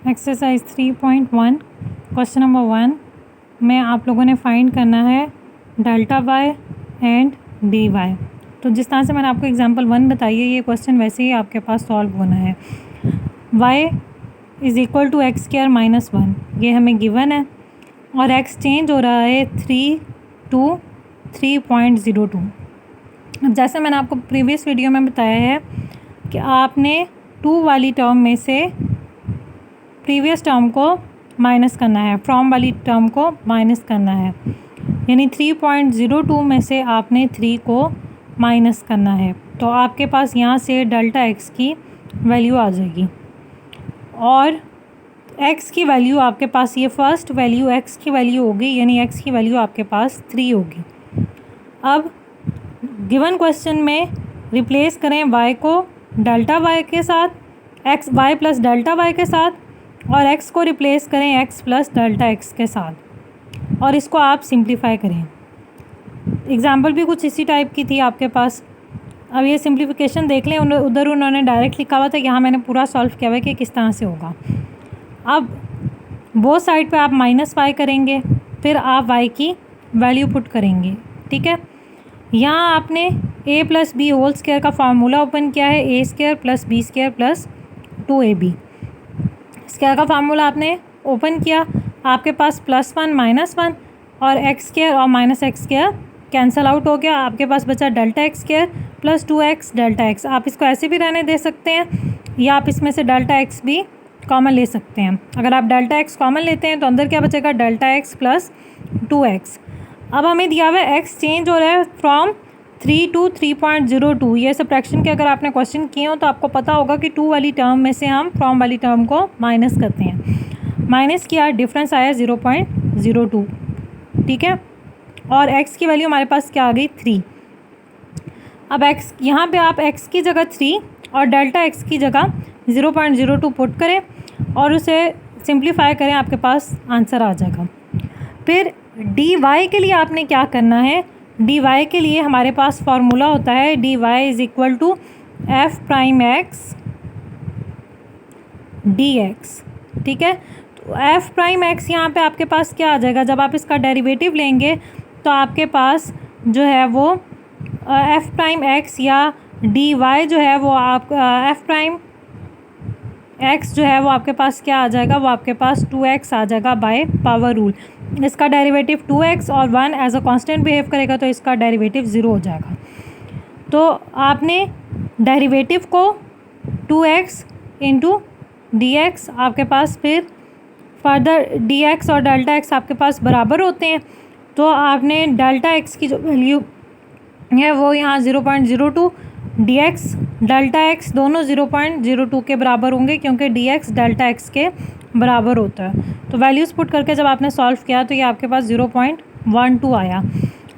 Exercise 3.1 question number 1 में आप लोगों ने फाइंड करना है delta y and d y. तो जिस तरह से मैंने आपको एग्जांपल 1 बताई है, ये क्वेश्चन वैसे ही आपके पास सॉल्व होना है। y is equal to x square minus 1, ये हमें गिवन है, और x चेंज हो रहा है 3 to 3.02। अब जैसे मैंने आपको प्रीवियस वीडियो में बताया है कि आपने 2 वाली टर्म में से प्रीवियस टर्म को माइनस करना है, फ्रॉम वाली टर्म को माइनस करना है, यानी 3.02 में से आपने 3 को माइनस करना है। तो आपके पास यहाँ से डेल्टा एक्स की वैल्यू आ जाएगी, और एक्स की वैल्यू आपके पास, ये फर्स्ट वैल्यू एक्स की वैल्यू होगी, यानी एक्स की वैल्यू आपके पास 3 होगी। अब गिवन क्वेश्चन में रिप्लेस करें y को डेल्टा y के साथ, x y plus delta y के साथ, और x को रिप्लेस करें x प्लस डेल्टा x के साथ, और इसको आप सिंप्लीफाई करें। एग्जाम्पल भी कुछ इसी टाइप की थी आपके पास। अब ये सिंप्लीफिकेशन देख लें, उधर उन्होंने डायरेक्ट लिखा हुआ था, यहाँ मैंने पूरा सॉल्व किया हुआ है कि किस तरह से होगा। अब बोथ साइड पे आप -y करेंगे, फिर आप y की वैल्यू पुट करेंगे, ठीक है। यहाँ आपने a plus b whole square का फार्मूला ओपन किया है, a square plus b square plus 2ab square का फार्मूला आपने ओपन किया। आपके पास +1 -1 और एक्स स्क्वायर और minus x square cancel out हो गया। आपके पास बचा delta x square plus 2x delta x. आप इसको ऐसे भी रहने दे सकते हैं, या आप इसमें से डेल्टा एक्स भी कॉमन ले सकते हैं। अगर आप डेल्टा एक्स कॉमन लेते हैं तो अंदर क्या बचेगा, डेल्टा एक्स प्लस 2x। अब हमें दिया हुआ है एक्स चेंज हो रहा है फ्रॉम 3 to 3.02। ये सब्ट्रैक्शन के अगर आपने क्वेश्चन किए हो तो आपको पता होगा कि 2 वाली टर्म में से हम फ्रॉम वाली टर्म को माइनस करते हैं। माइनस किया, डिफरेंस आया 0.02, ठीक है। और x की वैल्यू हमारे पास क्या आ गई, 3। अब x यहाँ पे आप x की जगह 3 और डेल्टा x की जगह 0.02 पुट करें और उसे सिंप्लीफाई करें, आपके पास आंसर आ जाएगा। फिर dy के लिए आपने क्या करना है, dy के लिए हमारे पास फार्मूला होता है dy is equal to f prime x dx, ठीक है। तो f प्राइम एक्स यहाँ पे आपके पास क्या आ जाएगा, जब आप इसका डेरिवेटिव लेंगे तो आपके पास जो है वो f प्राइम एक्स या dy जो है वो आप f प्राइम एक्स जो है वो आपके पास क्या आ जाएगा, वो आपके पास 2x आ जाएगा बाय पावर रूल। इसका डेरिवेटिव 2x और 1 एज अ कांस्टेंट बिहेव करेगा तो इसका डेरिवेटिव 0 हो जाएगा। तो आपने डेरिवेटिव को 2x इंटू dx, आपके पास फिर फर्दर dx और डेल्टा x आपके पास बराबर होते हैं, तो आपने डेल्टा x की जो वैल्यू है वो यहाँ 0.02, dx डेल्टा x दोनों 0.02 के बराबर होंगे, क्योंकि dx डेल्टा x के बराबर होता है। तो वैल्यूज़ पुट करके जब आपने सॉल्व किया तो ये आपके पास 0.12 आया।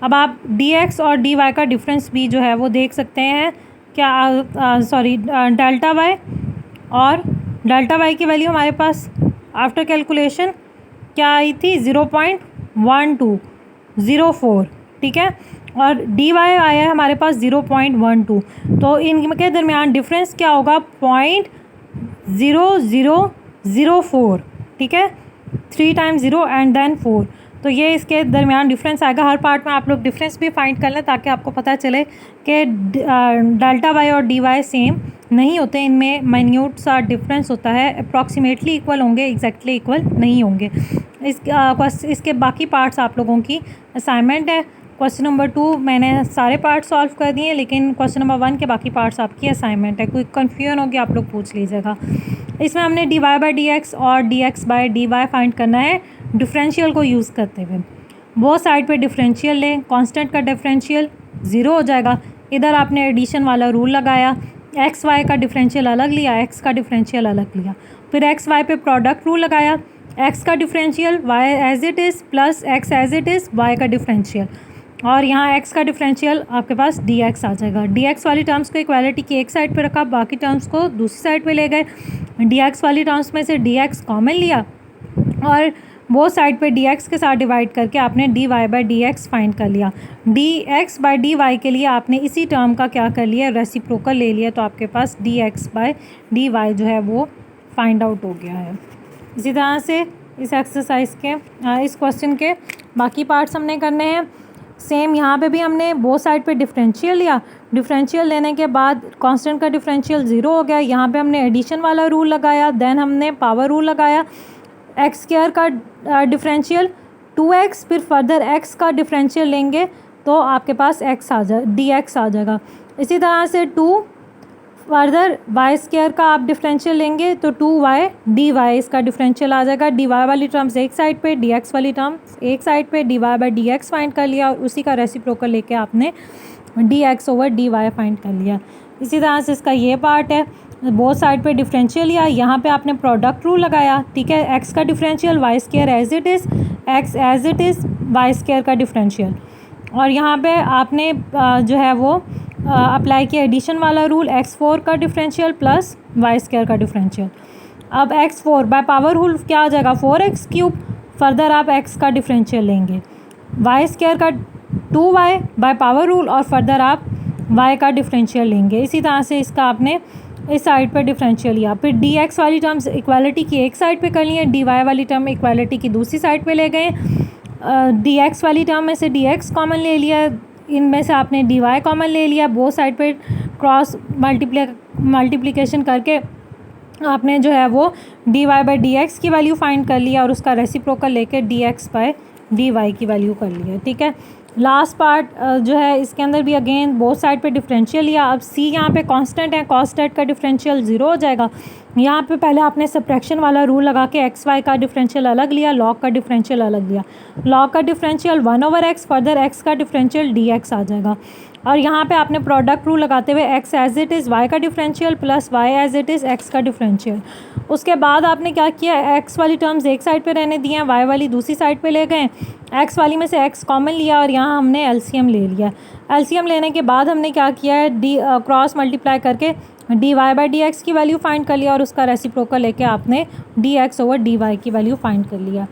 अब आप dx और dy का डिफरेंस भी जो है वो देख सकते हैं, क्या सॉरी डेल्टा y और डेल्टा y की वैल्यू हमारे पास आफ्टर कैलकुलेशन क्या आई थी, 0.1204, ठीक है, और dy आया है हमारे पास 0.12। तो इनके दरमियान डिफरेंस क्या होगा, 0.0004, ठीक है, 3 टाइम्स 0 एंड देन 4। तो ये इसके दरमियान डिफरेंस आएगा। हर पार्ट में आप लोग डिफरेंस भी फाइंड कर लें ताकि आपको पता चले कि डेल्टा वाई और डी वाई सेम नहीं होते, इनमें माइन्यूट सा डिफरेंस होता है। अप्रॉक्सीमेटली इक्वल होंगे, एग्जैक्टली इक्वल नहीं होंगे। इसके बाकी पार्ट्स आप लोगों की असाइनमेंट है। क्वेश्चन नंबर 2 मैंने सारे पार्ट सॉल्व कर दिए, लेकिन क्वेश्चन नंबर 1 के बाकी पार्ट्स आपकी असाइनमेंट है। कोई कन्फ्यूजन होगी आप लोग पूछ लीजिएगा। इसमें हमने dy बाई डी एक्स और dx by d y find करना है डिफरेंशियल को यूज़ करते हुए। वो साइड पे डिफरेंशियल लें, कांस्टेंट का डिफरेंशियल 0 हो जाएगा। इधर आपने एडिशन वाला रूल लगाया, एक्स वाई का डिफरेंशियल अलग लिया, एक्स का डिफरेंशियल अलग लिया, फिर एक्स वाई पे प्रोडक्ट रूल लगाया, एक्स का differential y as it is plus x as it is y का डिफरेंशियल, और यहाँ x का डिफरेंशियल आपके पास dx आ जाएगा। dx वाली टर्म्स को इक्वालिटी की एक साइड पे रखा, बाकी टर्म्स को दूसरी साइड पे ले गए। dx वाली टर्म्स में से dx कॉमन लिया और वो साइड पे dx के साथ डिवाइड करके आपने dy बाई dx फाइंड कर लिया। dx बाई dy के लिए आपने इसी टर्म का क्या कर लिया, रेसिप्रोकल ले लिया, तो आपके पास dx बाई dy जो है वो फाइंड आउट हो गया है। इसी तरह से इस एक्सरसाइज के इस क्वेश्चन के बाकी पार्ट्स हमने करने हैं। सेम यहाँ पे भी हमने बोथ साइड पे डिफरेंशियल लिया, डिफरेंशियल लेने के बाद कांस्टेंट का डिफरेंशियल 0 हो गया। यहाँ पे हमने एडिशन वाला रूल लगाया, देन हमने पावर रूल लगाया। एक्स स्क्वायर का डिफरेंशियल 2x, फिर फर्दर x का डिफरेंशियल लेंगे तो आपके पास x आ जाए, dx आ जाएगा। इसी तरह से 2 फर्दर y स्क्वायर का आप डिफरेंशियल लेंगे तो 2y dy इसका डिफरेंशियल आ जाएगा। dy वाली टर्म्स एक साइड पे, dx वाली टर्म्स एक साइड पे, dy बाई dx फाइंड कर लिया और उसी का रेसिप्रोकल लेके आपने dx ओवर dy फाइंड कर लिया। इसी तरह से इसका ये पार्ट है, बोथ साइड पे डिफरेंशियल लिया, यहाँ पे आपने प्रोडक्ट रूल लगाया, ठीक है। x का differential y square as it is, x as it is y square का डिफरेंशियल, और यहाँ पे आपने जो है वो अप्लाई किया एडिशन वाला रूल, x4 का डिफरेंशियल प्लस y स्क्वायर का डिफरेंशियल। अब x4 बाय पावर रूल क्या आ जाएगा 4x क्यूब, फर्दर आप x का डिफरेंशियल लेंगे, y स्क्वायर का 2y बाय पावर रूल और फर्दर आप y का डिफरेंशियल लेंगे। इसी तरह से इसका आपने इस साइड पर डिफरेंशियल लिया, फिर dx वाली टर्म्स इक्वालिटी की एक साइड पे कर लिए, dy वाली टर्म इक्वालिटी की दूसरी साइड पे ले गए, dx वाली टर्म में से dx कॉमन ले लिया, इनमें से आपने dy कॉमन ले लिया, बोथ साइड पे क्रॉस मल्टीप्लिकेशन करके आपने जो है वो dy बाई dx की वैल्यू फाइंड कर लिया और उसका रेसिप्रोकल लेके dx बाई dy की वैल्यू कर लिया, ठीक है। लास्ट पार्ट जो है इसके अंदर भी अगेन बोथ साइड पे डिफरेंशियल लिया। अब c यहाँ पे कांस्टेंट है, कॉस्टेट का डिफरेंशियल 0 हो जाएगा। यहाँ पे पहले आपने सब्ट्रैक्शन वाला रूल लगा के एक्स वाई का डिफरेंशियल अलग लिया, लॉग का डिफरेंशियल अलग लिया, लॉग का डिफरेंशियल 1/x, फर्दर x का डिफरेंशियल dx आ जाएगा। और यहाँ पे आपने प्रोडक्ट रूल लगाते हुए x as it is y का differential plus y as it is x का डिफरेंशियल। उसके बाद आपने क्या किया, x वाली टर्म्स एक साइड पे रहने दिए हैं, y वाली दूसरी साइड पे ले गए, x वाली में से x कॉमन लिया और यहाँ हमने एलसीएम ले लिया। एलसीएम लेने के बाद हमने क्या किया है, क्रॉस मल्टीप्लाई करके dy बाई dx की वैल्यू फाइंड कर लिया और उसका रेसिप्रोकल लेके आपने dx ओवर dy की वैल्यू फाइंड कर लिया।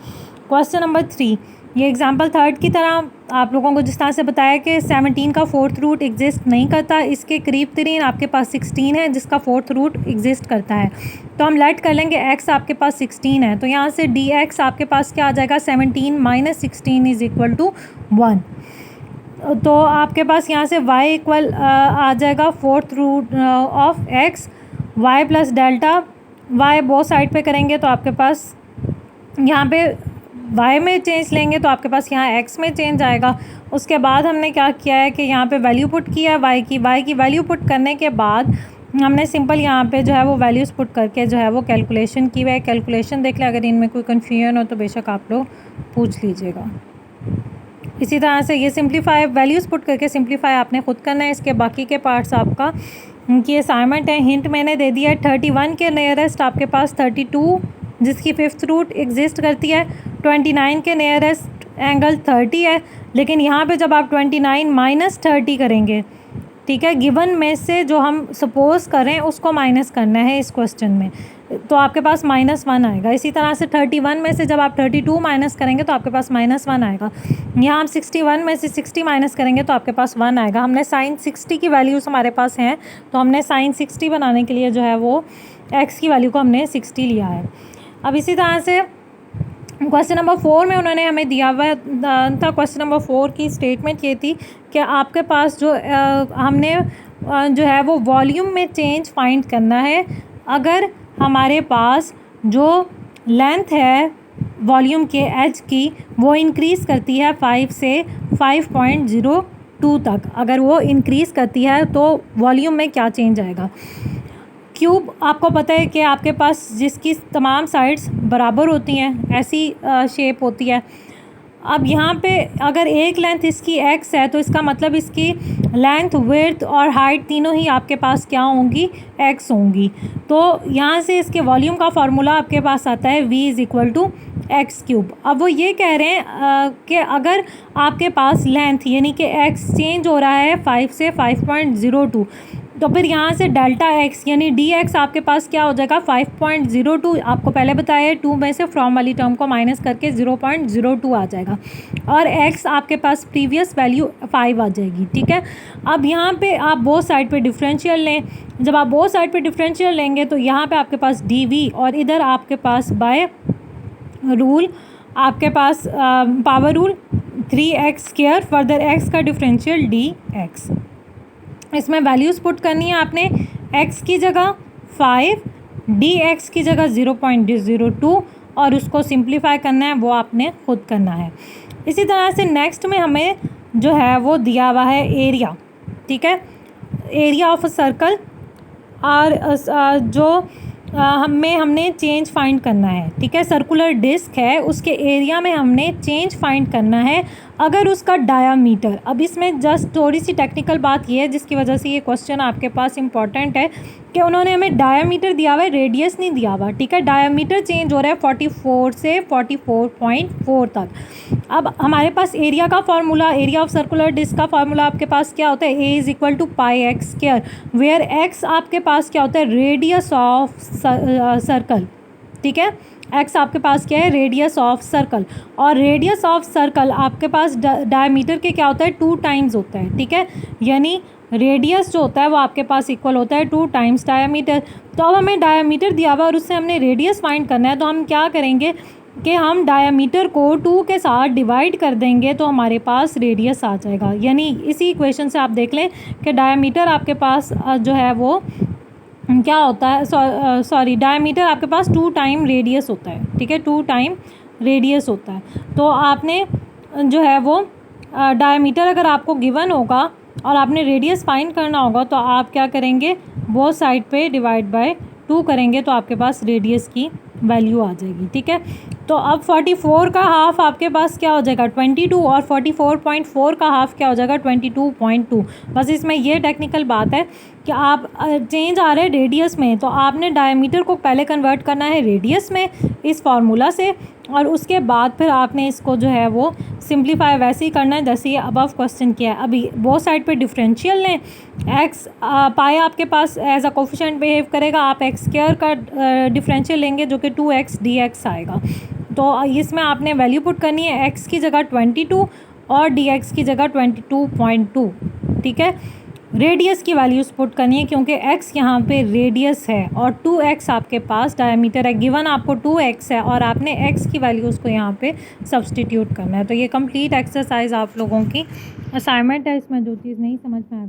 क्वेश्चन नंबर 3, ये एग्जाम्पल 3 की तरह आप लोगों को जिस तरह से बताया कि 17 का फोर्थ रूट एग्जिस्ट नहीं करता, इसके करीब तरीन आपके पास 16 है जिसका फोर्थ रूट एग्जिस्ट करता है। तो हम लेट कर लेंगे x आपके पास 16 है, तो यहाँ से dx आपके पास क्या आ जाएगा, 17 माइनस 16 इज़ इक्वल टू 1। तो आपके पास यहाँ से y इक्वल आ जाएगा fourth root of x, y plus delta y both side पे करेंगे तो आपके पास यहाँ पे y में चेंज लेंगे तो आपके पास यहाँ x में चेंज आएगा। उसके बाद हमने क्या किया है कि यहाँ पे वैल्यू पुट किया है y की वैल्यू पुट करने के बाद हमने सिंपल यहाँ पे जो है वो वैल्यूज़ पुट करके जो है वो कैलकुलेशन की हुई है। कैलकुलेशन देख लें, अगर इनमें कोई कन्फ्यूजन हो तो बेशक आप लोग पूछ लीजिएगा। इसी तरह से ये सिंप्लीफाई वैल्यूज़ पुट करके सिंप्लीफाई आपने खुद करना है। इसके बाकी के पार्ट्स आपका उनकी असाइनमेंट है। हिंट मैंने दे दिया है, 31 के नियरेस्ट आपके पास 32 जिसकी फिफ्थ रूट एग्जिस्ट करती है, 29 के नियरेस्ट एंगल 30 है, लेकिन यहाँ पे जब आप 29 माइनस 30 करेंगे, ठीक है, गिवन में से जो हम सपोज़ करें उसको माइनस करना है इस क्वेश्चन में, तो आपके पास -1 आएगा। इसी तरह से 31 में से जब आप 32 माइनस करेंगे तो आपके पास -1 आएगा। यहाँ हम 61 में से 60 माइनस करेंगे तो आपके पास 1 आएगा। हमने साइन 60 की वैल्यूज़ हमारे पास हैं, तो हमने साइन 60 बनाने के लिए जो है वो x की वैल्यू को हमने 60 लिया है। अब इसी तरह से क्वेश्चन नंबर 4 में उन्होंने हमें दिया हुआ था। क्वेश्चन नंबर 4 की स्टेटमेंट ये थी कि आपके पास जो हमने जो है वो वॉल्यूम में चेंज फाइंड करना है अगर हमारे पास जो लेंथ है वॉल्यूम के एज की वो इंक्रीज़ करती है 5 से 5.02 तक। अगर वो इंक्रीज़ करती है तो वॉल्यूम में क्या चेंज आएगा। क्यूब आपको पता है कि आपके पास जिसकी तमाम साइड्स बराबर होती हैं, ऐसी शेप होती है। अब यहाँ पे अगर एक लेंथ इसकी x है तो इसका मतलब इसकी लेंथ, विड्थ और हाइट तीनों ही आपके पास क्या होंगी, x होंगी। तो यहाँ से इसके वॉल्यूम का फार्मूला आपके पास आता है v is equal to x cube. अब वो ये कह रहे हैं कि अगर आपके पास लेंथ यानी कि x चेंज हो रहा है 5 से 5.02, तो फिर यहाँ से डेल्टा x यानी dx आपके पास क्या हो जाएगा 5.02। आपको पहले बताया 2 में से फ्रॉम वाली टर्म को माइनस करके 0.02 आ जाएगा और x आपके पास प्रीवियस वैल्यू 5 आ जाएगी, ठीक है। अब यहाँ पे आप बोथ साइड पे डिफरेंशियल लें। जब आप बोथ साइड पे डिफरेंशियल लेंगे तो यहाँ पे आपके पास dv और इधर आपके पास बाय रूल आपके पास power rule 3x², further x का डिफरेंशियल dx। इसमें वैल्यूज़ पुट करनी है आपने, x की जगह 5, dx की जगह 0.02 और उसको सिंप्लीफाई करना है, वो आपने खुद करना है। इसी तरह से नेक्स्ट में हमें जो है वो दिया हुआ है एरिया, ठीक है, एरिया ऑफ अ सर्कल और जो हमने चेंज फाइंड करना है, ठीक है। सर्कुलर डिस्क है, उसके एरिया में हमने चेंज फाइंड करना है अगर उसका डायामीटर। अब इसमें जस्ट थोड़ी सी टेक्निकल बात ये है जिसकी वजह से ये क्वेश्चन आपके पास इंपॉर्टेंट है कि उन्होंने हमें डायामीटर दिया हुआ है, रेडियस नहीं दिया हुआ, ठीक है। डायामीटर चेंज हो रहा है 44 से 44.4 तक। अब हमारे पास एरिया का formula, area of circular disc का फार्मूला आपके पास क्या होता है, A = πx², वेयर x आपके पास क्या होता है, रेडियस ऑफ सर्कल, ठीक है। x आपके पास क्या है, रेडियस ऑफ सर्कल, और रेडियस ऑफ सर्कल आपके पास डायमीटर के क्या होता है, 2 टाइम्स होता है, ठीक है। यानी रेडियस जो होता है वो आपके पास इक्वल होता है 2 टाइम्स डायमीटर। तो अब हमें डायमीटर दिया हुआ और उससे हमने रेडियस फाइंड करना है, तो हम क्या करेंगे कि हम डायमीटर को 2 के साथ डिवाइड कर देंगे तो हमारे पास रेडियस आ जाएगा। यानी इसी इक्वेशन से आप देख लें कि डायमीटर आपके पास जो है वो क्या होता है, सॉरी डायमीटर आपके पास 2 टाइम रेडियस होता है, ठीक है, 2 टाइम रेडियस होता है। तो आपने जो है वो डायमीटर अगर आपको गिवन होगा और आपने रेडियस फाइंड करना होगा तो आप क्या करेंगे, वो साइड पे डिवाइड बाय 2 करेंगे तो आपके पास रेडियस की वैल्यू आ जाएगी, ठीक है। तो अब 44 का हाफ आपके पास क्या हो जाएगा, 22, और 44.4 का हाफ क्या हो जाएगा, 22.2। बस इसमें ये टेक्निकल बात है कि आप चेंज आ रहे हैं रेडियस में, तो आपने डायमीटर को पहले कन्वर्ट करना है रेडियस में इस फार्मूला से, और उसके बाद फिर आपने इसको जो है वो सिंप्लीफाई वैसे ही करना है जैसे ये अबव क्वेश्चन किया है। अभी वो साइड पे डिफरेंशियल लें, x पाई आपके पास एज अ कोफिशिएंट बिहेव करेगा, आप x² का डिफरेंशियल लेंगे जो कि 2x dx आएगा। तो इसमें आपने वैल्यू पुट करनी है, x की जगह 22 और dx की जगह 22.2, ठीक है। रेडियस की वैल्यूज़ पुट करनी है क्योंकि x यहाँ पे रेडियस है और 2x आपके पास डायमीटर है, गिवन आपको 2x है और आपने x की वैल्यूज़ को यहाँ पे सब्सटीट्यूट करना है। तो ये कंप्लीट एक्सरसाइज आप लोगों की असाइनमेंट है, इसमें जो चीज़ नहीं समझ में आएगा